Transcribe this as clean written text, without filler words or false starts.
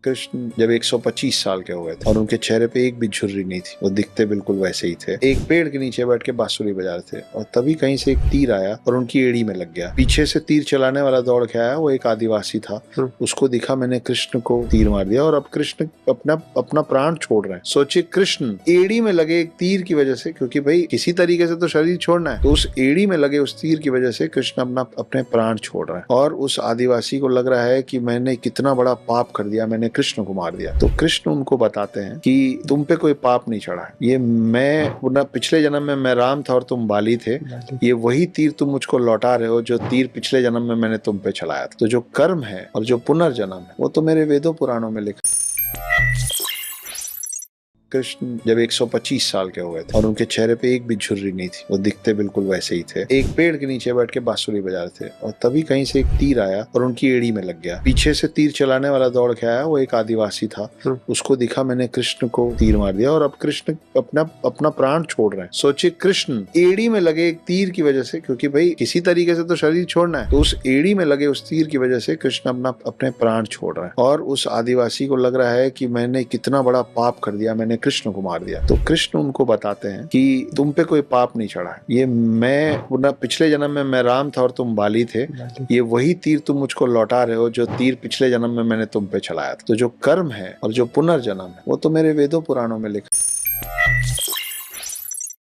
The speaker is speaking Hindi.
कृष्ण जब 125 साल के हो गए थे और उनके चेहरे पे एक भी झुर्री नहीं थी, वो दिखते बिल्कुल वैसे ही थे। एक पेड़ के नीचे बैठ के बांसुरी बजा रहे थे और तभी कहीं से एक तीर आया और उनकी एड़ी में लग गया। पीछे से तीर चलाने वाला दौड़ के आया, वो एक आदिवासी था। उसको दिखा मैंने कृष्ण को तीर मार दिया और अब कृष्ण अपना प्राण छोड़ रहे हैं। सोचिए, कृष्ण एड़ी में लगे एक तीर की वजह से, क्योंकि भाई किसी तरीके से तो शरीर छोड़ना है, तो उस एड़ी में लगे उस तीर की वजह से कृष्ण अपने प्राण छोड़ रहे हैं। और उस आदिवासी को लग रहा है कि मैंने कितना बड़ा पाप कर दिया, मैंने कृष्ण को मार दिया। तो कृष्ण उनको बताते हैं कि तुम पे कोई पाप नहीं चढ़ा है, ये मैं पिछले जन्म में मैं राम था और तुम बाली थे, ये वही तीर तुम मुझको लौटा रहे हो जो तीर पिछले जन्म में मैंने तुम पे चलाया था। तो जो कर्म है और जो पुनर्जन्म है वो तो मेरे वेदों पुराणों में लिखा। कृष्ण जब 125 साल के हो गए थे और उनके चेहरे पे एक भी झुर्री नहीं थी, वो दिखते बिल्कुल वैसे ही थे। एक पेड़ के नीचे बैठ के बांसुरी बजा रहे थे और तभी कहीं से एक तीर आया और उनकी एड़ी में लग गया। पीछे से तीर चलाने वाला दौड़ के आया, वो एक आदिवासी था। उसको दिखा मैंने कृष्ण को तीर मार दिया और अब कृष्ण अपना प्राण छोड़ रहे हैं। सोचिए, कृष्ण एड़ी में लगे एक तीर की वजह से, क्योंकि भाई किसी तरीके से तो शरीर छोड़ना है, तो उस एड़ी में लगे उस तीर की वजह से कृष्ण अपने प्राण छोड़ रहे हैं। और उस आदिवासी को लग रहा है कि मैंने कितना बड़ा पाप कर दिया, मैंने कृष्ण को मार दिया। तो कृष्ण उनको बताते हैं कि तुम पे कोई पाप नहीं चढ़ा है, ये मैं पिछले जन्म में मैं राम था और तुम बाली थे, ये वही तीर तुम मुझको लौटा रहे हो जो तीर पिछले जन्म में मैंने तुम पे चलाया था। तो जो कर्म है और जो पुनर्जन्म है वो तो मेरे वेदों पुराणों में लिखा।